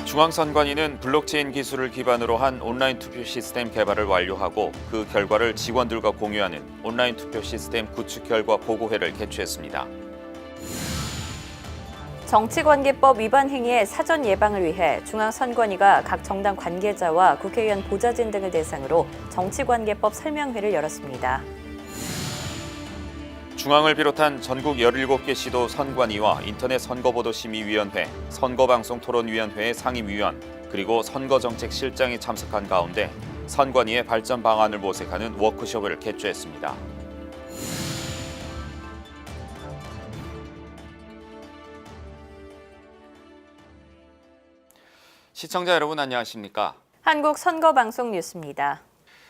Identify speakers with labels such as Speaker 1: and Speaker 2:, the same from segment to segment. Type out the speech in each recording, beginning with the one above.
Speaker 1: 중앙선관위는 블록체인 기술을 기반으로 한 온라인 투표 시스템 개발을 완료하고 그 결과를 직원들과 공유하는 온라인 투표 시스템 구축 결과 보고회를 개최했습니다.
Speaker 2: 정치관계법 위반 행위의 사전 예방을 위해 중앙선관위가 각 정당 관계자와 국회의원 보좌진 등을 대상으로 정치관계법 설명회를 열었습니다.
Speaker 1: 중앙을 비롯한 전국 17개 시도 선관위와 인터넷 선거보도심의위원회, 선거방송토론위원회의 상임위원, 그리고 선거정책실장이 참석한 가운데 선관위의 발전 방안을 모색하는 워크숍을 개최했습니다. 시청자 여러분 안녕하십니까?
Speaker 2: 한국선거방송 뉴스입니다.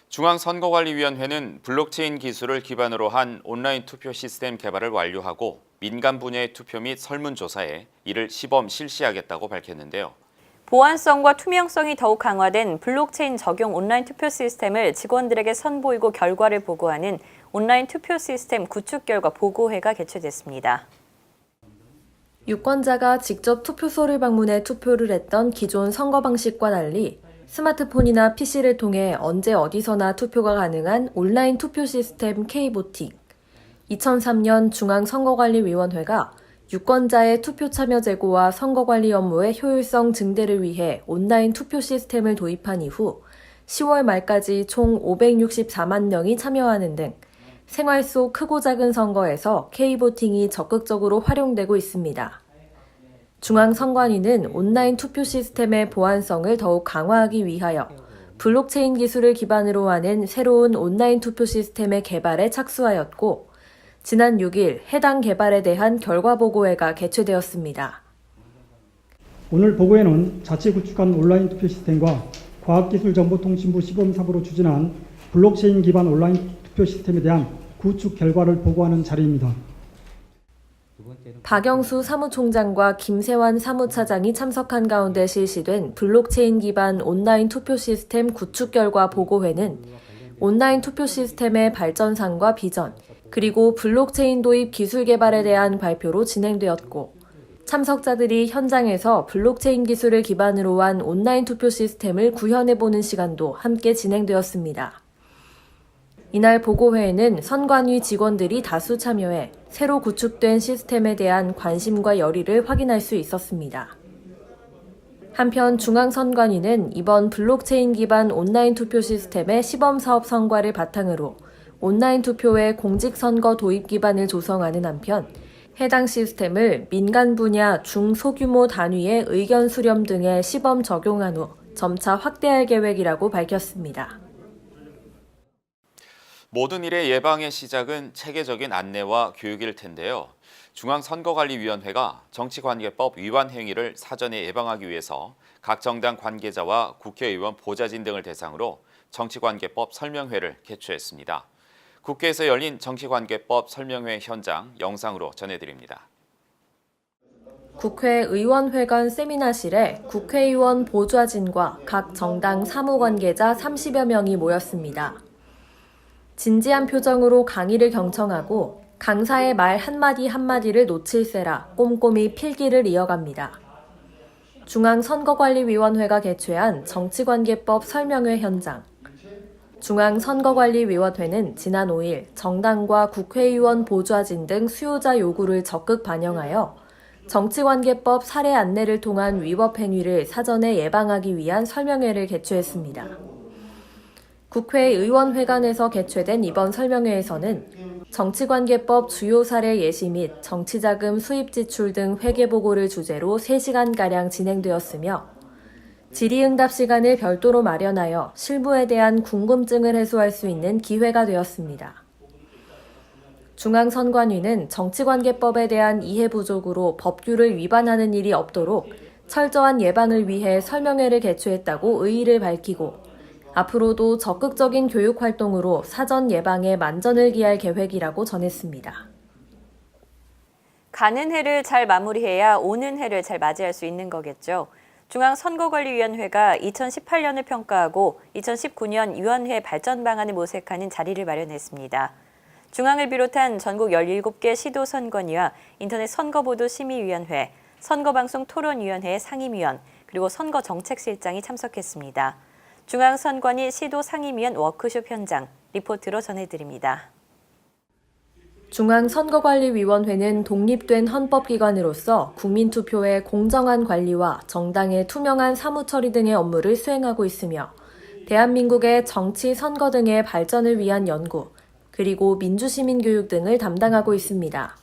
Speaker 1: 중앙선거관리위원회는 블록체인 기술을 기반으로 한 온라인 투표 시스템 개발을 완료하고 민간 분야의 투표 및 설문조사에 이를 시범 실시하겠다고 밝혔는데요.
Speaker 2: 보안성과 투명성이 더욱 강화된 블록체인 적용 온라인 투표 시스템을 직원들에게 선보이고 결과를 보고하는 온라인 투표 시스템 구축 결과 보고회가 개최됐습니다.
Speaker 3: 유권자가 직접 투표소를 방문해 투표를 했던 기존 선거 방식과 달리 스마트폰이나 PC를 통해 언제 어디서나 투표가 가능한 온라인 투표 시스템 K보팅. 2003년 중앙선거관리위원회가 유권자의 투표 참여 제고와 선거관리 업무의 효율성 증대를 위해 온라인 투표 시스템을 도입한 이후 10월 말까지 총 564만 명이 참여하는 등 생활 속 크고 작은 선거에서 K보팅이 적극적으로 활용되고 있습니다. 중앙선관위는 온라인 투표 시스템의 보안성을 더욱 강화하기 위하여 블록체인 기술을 기반으로 하는 새로운 온라인 투표 시스템의 개발에 착수하였고, 지난 6일 해당 개발에 대한 결과보고회가 개최되었습니다.
Speaker 4: 오늘 보고회는 자체 구축한 온라인 투표 시스템과 과학기술정보통신부 시범사업으로 추진한 블록체인 기반 온라인 투표 시스템에 대한 구축 결과를 보고하는 자리입니다.
Speaker 3: 박영수 사무총장과 김세환 사무차장이 참석한 가운데 실시된 블록체인 기반 온라인 투표 시스템 구축 결과 보고회는 온라인 투표 시스템의 발전상과 비전, 그리고 블록체인 도입 기술 개발에 대한 발표로 진행되었고, 참석자들이 현장에서 블록체인 기술을 기반으로 한 온라인 투표 시스템을 구현해보는 시간도 함께 진행되었습니다. 이날 보고회에는 선관위 직원들이 다수 참여해 새로 구축된 시스템에 대한 관심과 열의를 확인할 수 있었습니다. 한편 중앙선관위는 이번 블록체인 기반 온라인 투표 시스템의 시범사업 성과를 바탕으로 온라인 투표의 공직선거 도입 기반을 조성하는 한편 해당 시스템을 민간 분야 중소규모 단위의 의견 수렴 등에 시범 적용한 후 점차 확대할 계획이라고 밝혔습니다.
Speaker 1: 모든 일의 예방의 시작은 체계적인 안내와 교육일 텐데요. 중앙선거관리위원회가 정치관계법 위반 행위를 사전에 예방하기 위해서 각 정당 관계자와 국회의원 보좌진 등을 대상으로 정치관계법 설명회를 개최했습니다. 국회에서 열린 정치관계법 설명회 현장 영상으로 전해드립니다.
Speaker 3: 국회의원회관 세미나실에 국회의원 보좌진과 각 정당 사무관계자 30여 명이 모였습니다. 진지한 표정으로 강의를 경청하고 강사의 말 한마디 한마디를 놓칠세라 꼼꼼히 필기를 이어갑니다. 중앙선거관리위원회가 개최한 정치관계법 설명회 현장. 중앙선거관리위원회는 지난 5일 정당과 국회의원 보좌진 등 수요자 요구를 적극 반영하여 정치관계법 사례 안내를 통한 위법 행위를 사전에 예방하기 위한 설명회를 개최했습니다. 국회의원회관에서 개최된 이번 설명회에서는 정치관계법 주요 사례 예시 및 정치자금 수입 지출 등 회계보고를 주제로 3시간가량 진행되었으며 질의응답 시간을 별도로 마련하여 실무에 대한 궁금증을 해소할 수 있는 기회가 되었습니다. 중앙선관위는 정치관계법에 대한 이해 부족으로 법규를 위반하는 일이 없도록 철저한 예방을 위해 설명회를 개최했다고 의의를 밝히고 앞으로도 적극적인 교육 활동으로 사전 예방에 만전을 기할 계획이라고 전했습니다.
Speaker 2: 가는 해를 잘 마무리해야 오는 해를 잘 맞이할 수 있는 거겠죠. 중앙선거관리위원회가 2018년을 평가하고 2019년 위원회 발전 방안을 모색하는 자리를 마련했습니다. 중앙을 비롯한 전국 17개 시도선관위와 인터넷 선거보도심의위원회, 선거방송토론위원회의 상임위원, 그리고 선거정책실장이 참석했습니다. 중앙선관위 시도상임위원 워크숍 현장 리포트로 전해드립니다.
Speaker 3: 중앙선거관리위원회는 독립된 헌법기관으로서 국민투표의 공정한 관리와 정당의 투명한 사무처리 등의 업무를 수행하고 있으며 대한민국의 정치, 선거 등의 발전을 위한 연구, 그리고 민주시민교육 등을 담당하고 있습니다.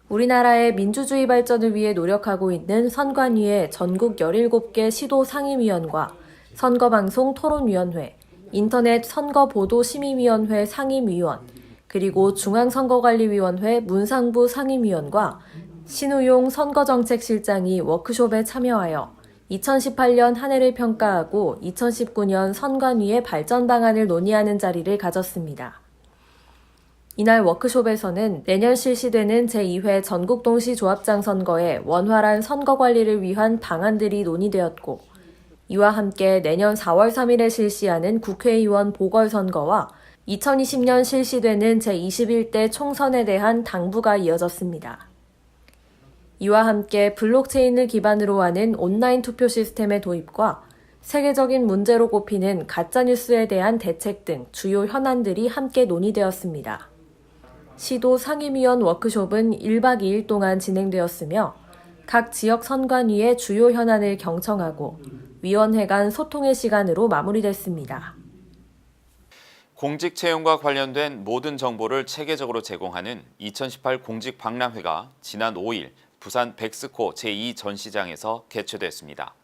Speaker 3: 우리나라의 민주주의 발전을 위해 노력하고 있는 선관위의 전국 17개 시도상임위원과 선거방송 토론위원회, 인터넷 선거보도심의위원회 상임위원, 그리고 중앙선거관리위원회 문상부 상임위원과 신우용 선거정책실장이 워크숍에 참여하여 2018년 한 해를 평가하고 2019년 선관위의 발전 방안을 논의하는 자리를 가졌습니다. 이날 워크숍에서는 내년 실시되는 제2회 전국동시조합장 선거의 원활한 선거관리를 위한 방안들이 논의되었고, 이와 함께 내년 4월 3일에 실시하는 국회의원 보궐선거와 2020년 실시되는 제21대 총선에 대한 당부가 이어졌습니다. 이와 함께 블록체인을 기반으로 하는 온라인 투표 시스템의 도입과 세계적인 문제로 꼽히는 가짜뉴스에 대한 대책 등 주요 현안들이 함께 논의되었습니다. 시도 상임위원 워크숍은 1박 2일 동안 진행되었으며 각 지역 선관위의 주요 현안을 경청하고 위원회 간 소통의 시간으로 마무리됐습니다.
Speaker 1: 공직 채용과 관련된 모든 정보를 체계적으로 제공하는 2018 공직박람회가 지난 5일 부산 백스코 제2전시장에서 개최됐습니다.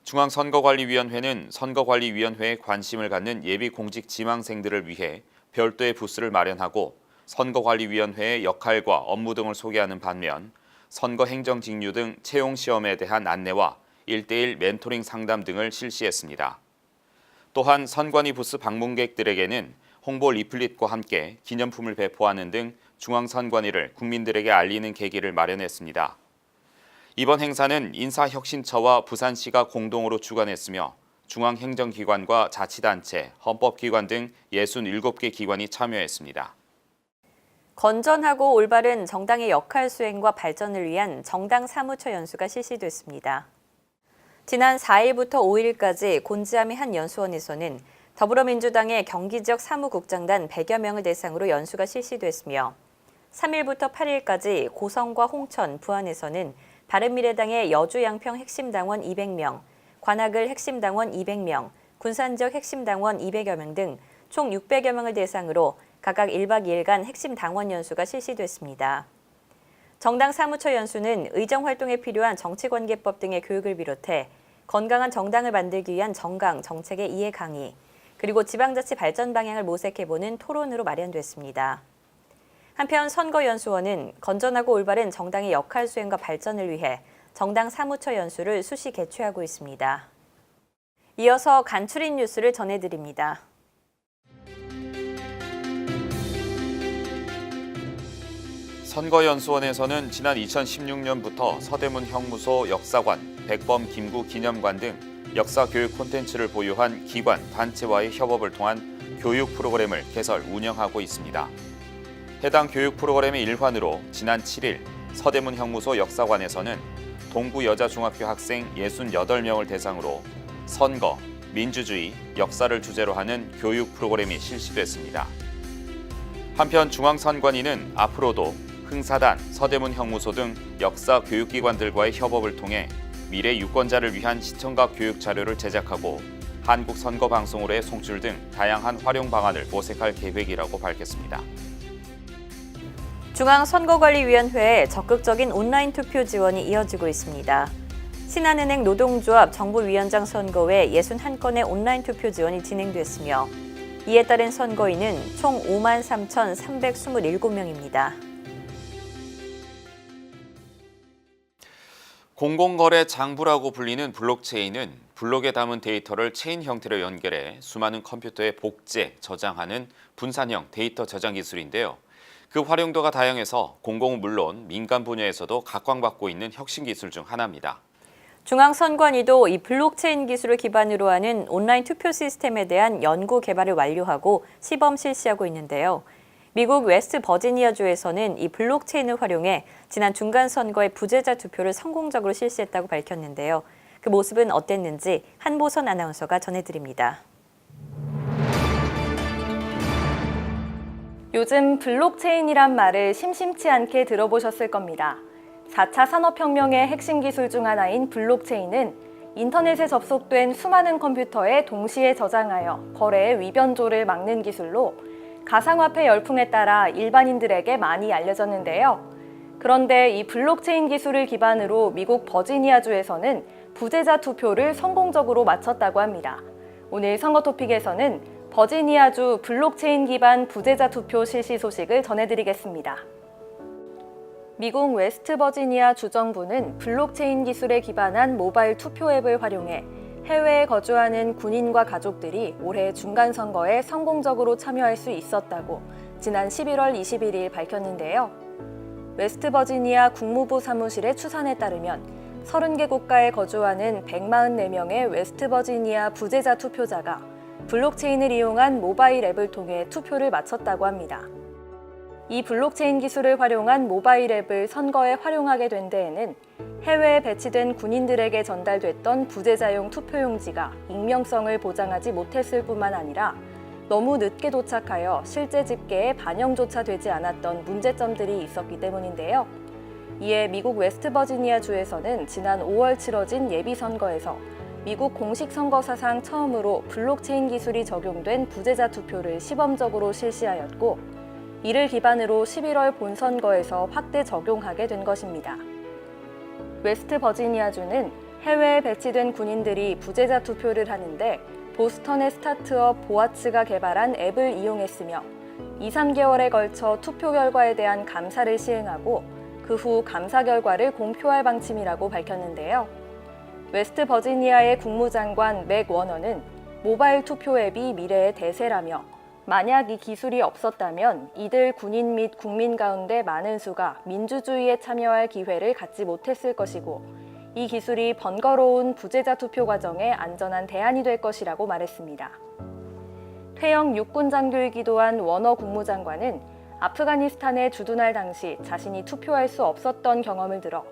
Speaker 1: 중앙선거관리위원회는 선거관리위원회에 관심을 갖는 예비공직 지망생들을 위해 별도의 부스를 마련하고 선거관리위원회의 역할과 업무 등을 소개하는 반면 선거행정직류 등 채용시험에 대한 안내와 1대1 멘토링 상담 등을 실시했습니다. 또한 선관위 부스 방문객들에게는 홍보 리플릿과 함께 기념품을 배포하는 등 중앙선관위를 국민들에게 알리는 계기를 마련했습니다. 이번 행사는 인사혁신처와 부산시가 공동으로 주관했으며 중앙행정기관과 자치단체, 헌법기관 등 67개 기관이 참여했습니다.
Speaker 2: 건전하고 올바른 정당의 역할 수행과 발전을 위한 정당 사무처 연수가 실시됐습니다. 지난 4일부터 5일까지 곤지암의 한 연수원에서는 더불어민주당의 경기지역 사무국장단 100여 명을 대상으로 연수가 실시됐으며 3일부터 8일까지 고성과 홍천, 부안에서는 바른미래당의 여주 양평 핵심당원 200명, 관악을 핵심당원 200명, 군산지역 핵심당원 200여 명 등 총 600여 명을 대상으로 각각 1박 2일간 핵심 당원 연수가 실시됐습니다. 정당 사무처 연수는 의정활동에 필요한 정치관계법 등의 교육을 비롯해 건강한 정당을 만들기 위한 정강, 정책의 이해 강의, 그리고 지방자치 발전 방향을 모색해보는 토론으로 마련됐습니다. 한편 선거연수원은 건전하고 올바른 정당의 역할 수행과 발전을 위해 정당 사무처 연수를 수시 개최하고 있습니다. 이어서 간추린 뉴스를 전해드립니다.
Speaker 1: 선거연수원에서는 지난 2016년부터 서대문 형무소 역사관, 백범 김구 기념관 등 역사 교육 콘텐츠를 보유한 기관, 단체와의 협업을 통한 교육 프로그램을 개설, 운영하고 있습니다. 해당 교육 프로그램의 일환으로 지난 7일 서대문 형무소 역사관에서는 동구 여자중학교 학생 68명을 대상으로 선거, 민주주의, 역사를 주제로 하는 교육 프로그램이 실시됐습니다. 한편 중앙선관위는 앞으로도 흥사단, 서대문 형무소 등 역사 교육기관들과의 협업을 통해 미래 유권자를 위한 시청각 교육 자료를 제작하고 한국선거방송으로의 송출 등 다양한 활용 방안을 모색할 계획이라고 밝혔습니다.
Speaker 2: 중앙선거관리위원회에 적극적인 온라인 투표 지원이 이어지고 있습니다. 신한은행 노동조합 정부위원장 선거에 61건의 온라인 투표 지원이 진행됐으며 이에 따른 선거인은 총 53,327명입니다.
Speaker 1: 공공거래 장부라고 불리는 블록체인은 블록에 담은 데이터를 체인 형태로 연결해 수많은 컴퓨터에 복제, 저장하는 분산형 데이터 저장 기술인데요. 그 활용도가 다양해서 공공은 물론 민간 분야에서도 각광받고 있는 혁신 기술 중 하나입니다.
Speaker 2: 중앙선관위도 이 블록체인 기술을 기반으로 하는 온라인 투표 시스템에 대한 연구 개발을 완료하고 시범 실시하고 있는데요. 미국 웨스트 버지니아주에서는 이 블록체인을 활용해 지난 중간선거의 부재자 투표를 성공적으로 실시했다고 밝혔는데요. 그 모습은 어땠는지 한보선 아나운서가 전해드립니다.
Speaker 3: 요즘 블록체인이란 말을 심심치 않게 들어보셨을 겁니다. 4차 산업혁명의 핵심 기술 중 하나인 블록체인은 인터넷에 접속된 수많은 컴퓨터에 동시에 저장하여 거래의 위변조를 막는 기술로 가상화폐 열풍에 따라 일반인들에게 많이 알려졌는데요. 그런데 이 블록체인 기술을 기반으로 미국 버지니아주에서는 부재자 투표를 성공적으로 마쳤다고 합니다. 오늘 선거 토픽에서는 버지니아주 블록체인 기반 부재자 투표 실시 소식을 전해드리겠습니다. 미국 웨스트 버지니아 주정부는 블록체인 기술에 기반한 모바일 투표 앱을 활용해 해외에 거주하는 군인과 가족들이 올해 중간선거에 성공적으로 참여할 수 있었다고 지난 11월 21일 밝혔는데요. 웨스트 버지니아 국무부 사무실의 추산에 따르면 30개 국가에 거주하는 144명의 웨스트 버지니아 부재자 투표자가 블록체인을 이용한 모바일 앱을 통해 투표를 마쳤다고 합니다. 이 블록체인 기술을 활용한 모바일 앱을 선거에 활용하게 된 데에는 해외에 배치된 군인들에게 전달됐던 부재자용 투표용지가 익명성을 보장하지 못했을 뿐만 아니라 너무 늦게 도착하여 실제 집계에 반영조차 되지 않았던 문제점들이 있었기 때문인데요. 이에 미국 웨스트 버지니아 주에서는 지난 5월 치러진 예비선거에서 미국 공식 선거 사상 처음으로 블록체인 기술이 적용된 부재자 투표를 시범적으로 실시하였고, 이를 기반으로 11월 본선거에서 확대 적용하게 된 것입니다. 웨스트 버지니아주는 해외에 배치된 군인들이 부재자 투표를 하는데 보스턴의 스타트업 보아츠가 개발한 앱을 이용했으며 2, 3개월에 걸쳐 투표 결과에 대한 감사를 시행하고 그 후 감사 결과를 공표할 방침이라고 밝혔는데요. 웨스트 버지니아의 국무장관 맥 워너는 모바일 투표 앱이 미래의 대세라며 만약 이 기술이 없었다면 이들 군인 및 국민 가운데 많은 수가 민주주의에 참여할 기회를 갖지 못했을 것이고 이 기술이 번거로운 부재자 투표 과정에 안전한 대안이 될 것이라고 말했습니다. 퇴영 육군 장교이기도 한 워너 국무장관은 아프가니스탄에 주둔할 당시 자신이 투표할 수 없었던 경험을 들어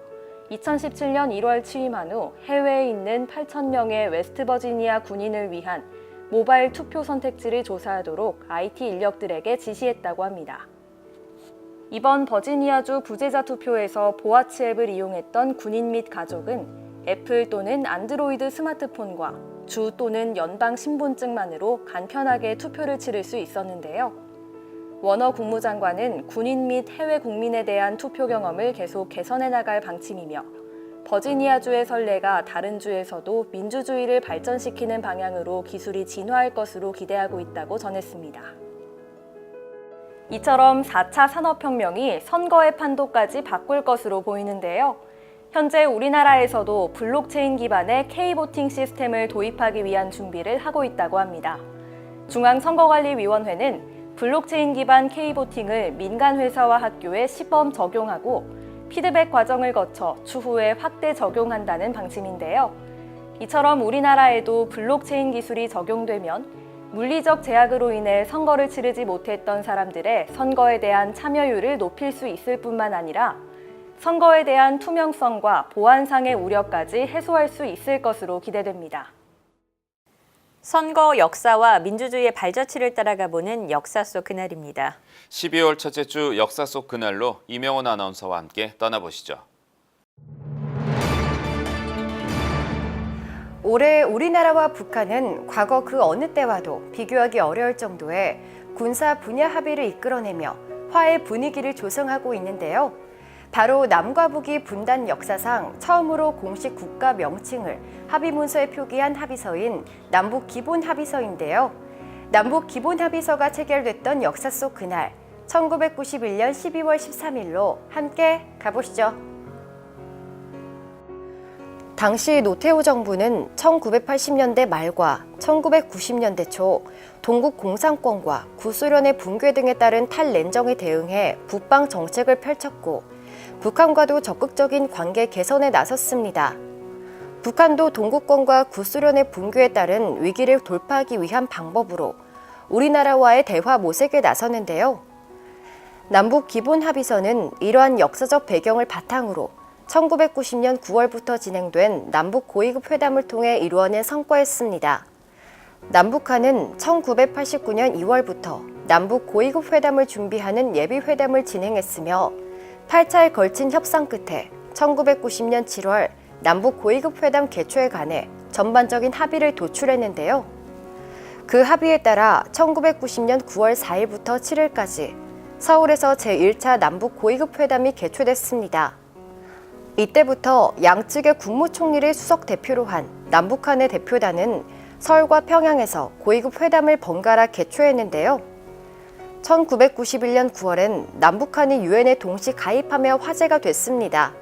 Speaker 3: 2017년 1월 취임한 후 해외에 있는 8,000명의 웨스트버지니아 군인을 위한 모바일 투표 선택지를 조사하도록 IT 인력들에게 지시했다고 합니다. 이번 버지니아주 부재자 투표에서 보아츠 앱을 이용했던 군인 및 가족은 애플 또는 안드로이드 스마트폰과 주 또는 연방 신분증만으로 간편하게 투표를 치를 수 있었는데요. 워너 국무장관은 군인 및 해외 국민에 대한 투표 경험을 계속 개선해 나갈 방침이며 버지니아주의 선례가 다른 주에서도 민주주의를 발전시키는 방향으로 기술이 진화할 것으로 기대하고 있다고 전했습니다. 이처럼 4차 산업혁명이 선거의 판도까지 바꿀 것으로 보이는데요. 현재 우리나라에서도 블록체인 기반의 K-보팅 시스템을 도입하기 위한 준비를 하고 있다고 합니다. 중앙선거관리위원회는 블록체인 기반 K-보팅을 민간 회사와 학교에 시범 적용하고 피드백 과정을 거쳐 추후에 확대 적용한다는 방침인데요. 이처럼 우리나라에도 블록체인 기술이 적용되면 물리적 제약으로 인해 선거를 치르지 못했던 사람들의 선거에 대한 참여율을 높일 수 있을 뿐만 아니라 선거에 대한 투명성과 보안상의 우려까지 해소할 수 있을 것으로 기대됩니다.
Speaker 2: 선거 역사와 민주주의의 발자취를 따라가 보는 역사 속 그날입니다.
Speaker 1: 12월 첫째 주 역사 속 그날로 이명원 아나운서와 함께 떠나보시죠.
Speaker 5: 올해 우리나라와 북한은 과거 그 어느 때와도 비교하기 어려울 정도의 군사 분야 합의를 이끌어내며 화해 분위기를 조성하고 있는데요. 바로 남과 북이 분단 역사상 처음으로 공식 국가 명칭을 합의 문서에 표기한 합의서인 남북 기본 합의서인데요. 남북 기본 합의서가 체결됐던 역사 속 그날, 1991년 12월 13일로 함께 가보시죠. 당시 노태우 정부는 1980년대 말과 1990년대 초 동국 공산권과 구소련의 붕괴 등에 따른 탈냉정에 대응해 북방 정책을 펼쳤고 북한과도 적극적인 관계 개선에 나섰습니다. 북한도 동구권과 구소련의 붕괴에 따른 위기를 돌파하기 위한 방법으로 우리나라와의 대화 모색에 나섰는데요. 남북 기본 합의서는 이러한 역사적 배경을 바탕으로 1990년 9월부터 진행된 남북 고위급 회담을 통해 이루어낸 성과였습니다. 남북한은 1989년 2월부터 남북 고위급 회담을 준비하는 예비 회담을 진행했으며 8차에 걸친 협상 끝에 1990년 7월 남북 고위급 회담 개최에 관해 전반적인 합의를 도출했는데요. 그 합의에 따라 1990년 9월 4일부터 7일까지 서울에서 제1차 남북 고위급 회담이 개최됐습니다. 이때부터 양측의 국무총리를 수석 대표로 한 남북한의 대표단은 서울과 평양에서 고위급 회담을 번갈아 개최했는데요. 1991년 9월엔 남북한이 유엔에 동시 가입하며 화제가 됐습니다.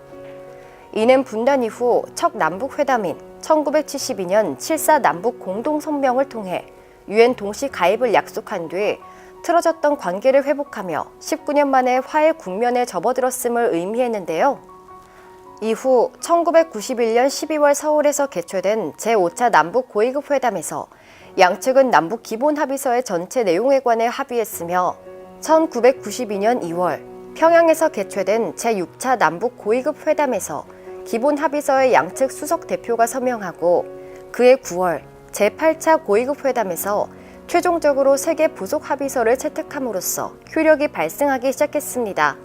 Speaker 5: 이는 분단 이후 첫 남북회담인 1972년 7.4 남북 공동성명을 통해 유엔 동시 가입을 약속한 뒤 틀어졌던 관계를 회복하며 19년 만에 화해 국면에 접어들었음을 의미했는데요. 이후 1991년 12월 서울에서 개최된 제5차 남북 고위급 회담에서 양측은 남북 기본 합의서의 전체 내용에 관해 합의했으며 1992년 2월 평양에서 개최된 제6차 남북 고위급 회담에서 기본 합의서의 양측 수석 대표가 서명하고 그해 9월 제8차 고위급 회담에서 최종적으로 세계 부속 합의서를 채택함으로써 효력이 발생하기 시작했습니다.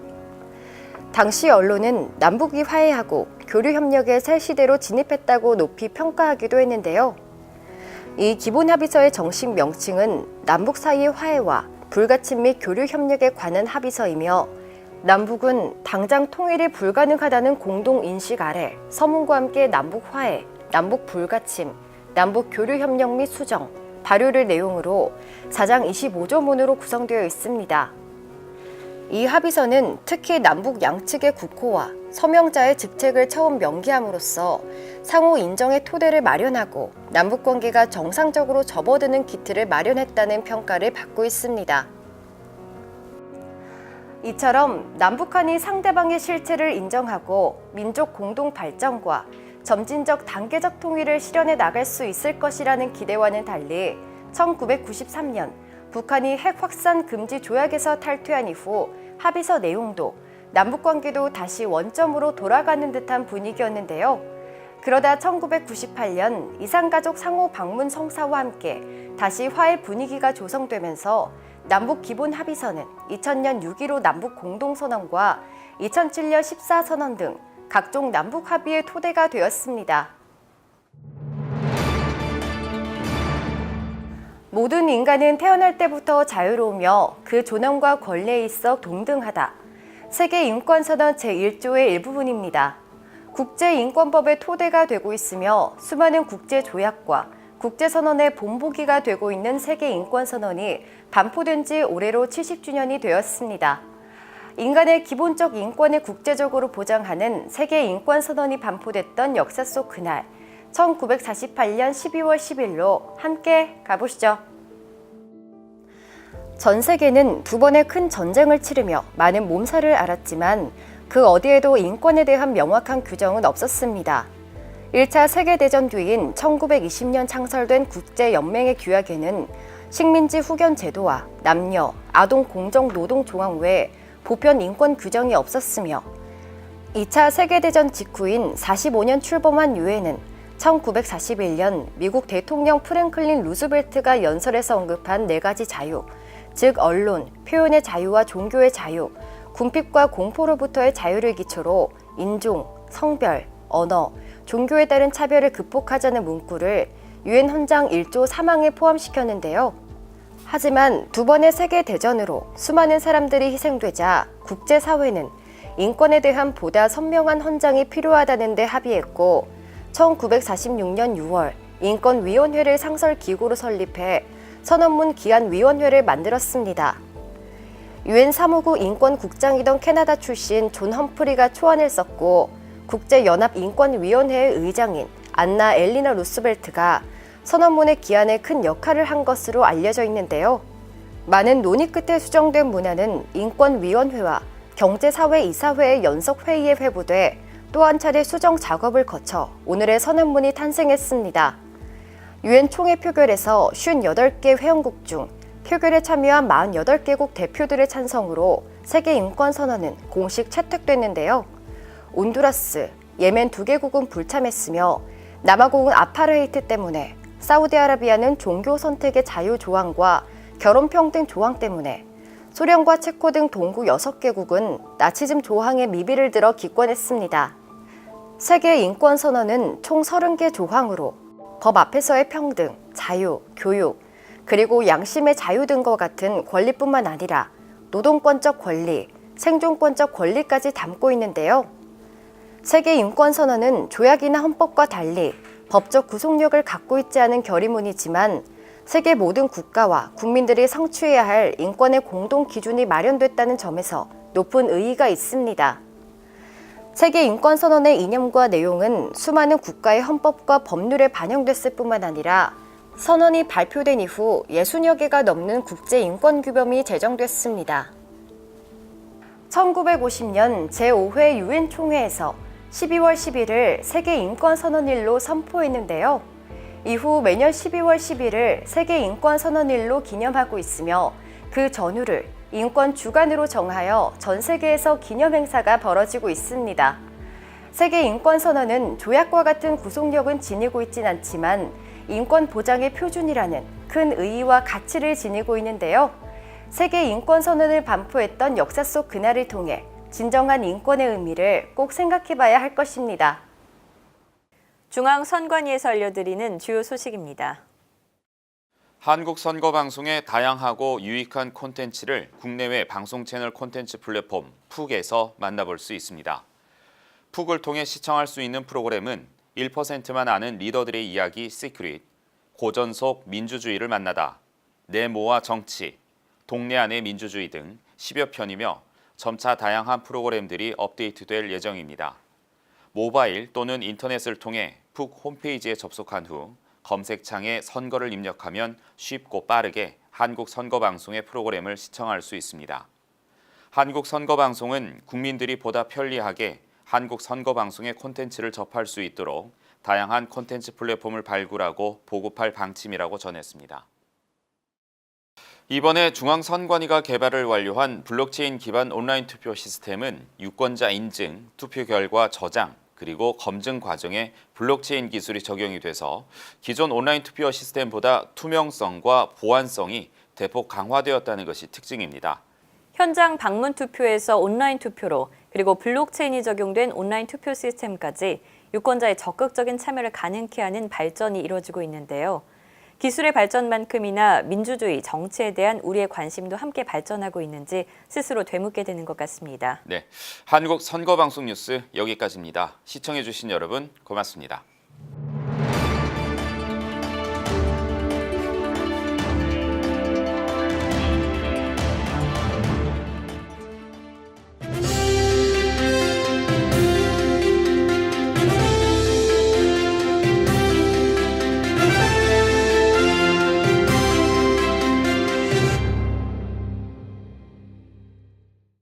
Speaker 5: 당시 언론은 남북이 화해하고 교류 협력의 새 시대로 진입했다고 높이 평가하기도 했는데요. 이 기본 합의서의 정식 명칭은 남북 사이의 화해와 불가침 및 교류 협력에 관한 합의서이며 남북은 당장 통일이 불가능하다는 공동 인식 아래 서문과 함께 남북 화해, 남북 불가침, 남북 교류 협력 및 수정, 발효를 내용으로 4장 25조문으로 구성되어 있습니다. 이 합의서는 특히 남북 양측의 국호와 서명자의 직책을 처음 명기함으로써 상호 인정의 토대를 마련하고 남북 관계가 정상적으로 접어드는 기틀을 마련했다는 평가를 받고 있습니다. 이처럼 남북한이 상대방의 실체를 인정하고 민족 공동 발전과 점진적 단계적 통일을 실현해 나갈 수 있을 것이라는 기대와는 달리 1993년 북한이 핵 확산 금지 조약에서 탈퇴한 이후 합의서 내용도 남북관계도 다시 원점으로 돌아가는 듯한 분위기였는데요. 그러다 1998년 이산가족 상호 방문 성사와 함께 다시 화해 분위기가 조성되면서 남북 기본 합의서는 2000년 6.15 남북 공동선언과 2007년 14선언 등 각종 남북 합의의 토대가 되었습니다. 모든 인간은 태어날 때부터 자유로우며 그 존엄과 권리에 있어 동등하다. 세계인권선언 제1조의 일부분입니다. 국제인권법의 토대가 되고 있으며 수많은 국제조약과 국제선언의 본보기가 되고 있는 세계인권선언이 반포된 지 올해로 70주년이 되었습니다. 인간의 기본적 인권을 국제적으로 보장하는 세계인권선언이 반포됐던 역사 속 그날 1948년 12월 10일로 함께 가보시죠. 전 세계는 두 번의 큰 전쟁을 치르며 많은 몸살을 앓았지만 그 어디에도 인권에 대한 명확한 규정은 없었습니다. 1차 세계대전 뒤인 1920년 창설된 국제연맹의 규약에는 식민지 후견 제도와 남녀, 아동 공정 노동 조항 외에 보편 인권 규정이 없었으며 2차 세계대전 직후인 45년 출범한 유엔은 1941년 미국 대통령 프랭클린 루즈벨트가 연설에서 언급한 4가지 자유, 즉 언론, 표현의 자유와 종교의 자유, 궁핍과 공포로부터의 자유를 기초로 인종, 성별, 언어, 종교에 따른 차별을 극복하자는 문구를 유엔 헌장 1조 3항에 포함시켰는데요. 하지만 두 번의 세계대전으로 수많은 사람들이 희생되자 국제사회는 인권에 대한 보다 선명한 헌장이 필요하다는 데 합의했고 1946년 6월 인권위원회를 상설기구로 설립해 선언문 기한위원회를 만들었습니다. 유엔 사무국 인권국장이던 캐나다 출신 존 험프리가 초안을 썼고 국제연합인권위원회의 의장인 안나 엘리나 루스벨트가 선언문의 기한에 큰 역할을 한 것으로 알려져 있는데요. 많은 논의 끝에 수정된 문안은 인권위원회와 경제사회이사회의 연석회의에 회부돼 또 한 차례 수정 작업을 거쳐 오늘의 선언문이 탄생했습니다. 유엔 총회 표결에서 58개 회원국 중 표결에 참여한 48개국 대표들의 찬성으로 세계인권선언은 공식 채택됐는데요. 온두라스, 예멘 2개국은 불참했으며 남아공은 아파르헤이트 때문에, 사우디아라비아는 종교 선택의 자유 조항과 결혼 평등 조항 때문에, 소련과 체코 등 동구 6개국은 나치즘 조항에 미비를 들어 기권했습니다. 세계 인권 선언은 총 30개 조항으로 법 앞에서의 평등, 자유, 교육, 그리고 양심의 자유 등과 같은 권리뿐만 아니라 노동권적 권리, 생존권적 권리까지 담고 있는데요. 세계 인권 선언은 조약이나 헌법과 달리 법적 구속력을 갖고 있지 않은 결의문이지만 세계 모든 국가와 국민들이 성취해야 할 인권의 공동 기준이 마련됐다는 점에서 높은 의의가 있습니다. 세계 인권 선언의 이념과 내용은 수많은 국가의 헌법과 법률에 반영됐을 뿐만 아니라 선언이 발표된 이후 60여 개가 넘는 국제 인권 규범이 제정됐습니다. 1950년 제5회 유엔 총회에서 12월 10일을 세계 인권 선언일로 선포했는데요. 이후 매년 12월 10일을 세계 인권 선언일로 기념하고 있으며 그 전후를 인권 주간으로 정하여 전 세계에서 기념 행사가 벌어지고 있습니다. 세계 인권 선언은 조약과 같은 구속력은 지니고 있진 않지만 인권 보장의 표준이라는 큰 의의와 가치를 지니고 있는데요. 세계 인권 선언을 반포했던 역사 속 그날을 통해 진정한 인권의 의미를 꼭 생각해봐야 할 것입니다.
Speaker 2: 중앙선관위에서 알려드리는 주요 소식입니다.
Speaker 1: 한국선거방송의 다양하고 유익한 콘텐츠를 국내외 방송 채널 콘텐츠 플랫폼 푹에서 만나볼 수 있습니다. 푹을 통해 시청할 수 있는 프로그램은 1%만 아는 리더들의 이야기 시크릿, 고전 속 민주주의를 만나다, 내모와 정치, 동네 안의 민주주의 등 10여 편이며 점차 다양한 프로그램들이 업데이트될 예정입니다. 모바일 또는 인터넷을 통해 푹 홈페이지에 접속한 후 검색창에 선거를 입력하면 쉽고 빠르게 한국선거방송의 프로그램을 시청할 수 있습니다. 한국선거방송은 국민들이 보다 편리하게 한국선거방송의 콘텐츠를 접할 수 있도록 다양한 콘텐츠 플랫폼을 발굴하고 보급할 방침이라고 전했습니다. 이번에 중앙선관위가 개발을 완료한 블록체인 기반 온라인 투표 시스템은 유권자 인증, 투표 결과 저장, 그리고 검증 과정에 블록체인 기술이 적용이 돼서 기존 온라인 투표 시스템보다 투명성과 보안성이 대폭 강화되었다는 것이 특징입니다.
Speaker 2: 현장 방문 투표에서 온라인 투표로, 그리고 블록체인이 적용된 온라인 투표 시스템까지 유권자의 적극적인 참여를 가능케 하는 발전이 이루어지고 있는데요. 기술의 발전만큼이나 민주주의, 정치에 대한 우리의 관심도 함께 발전하고 있는지 스스로 되묻게 되는 것 같습니다.
Speaker 1: 네, 한국 선거방송 뉴스 여기까지입니다. 시청해주신 여러분 고맙습니다.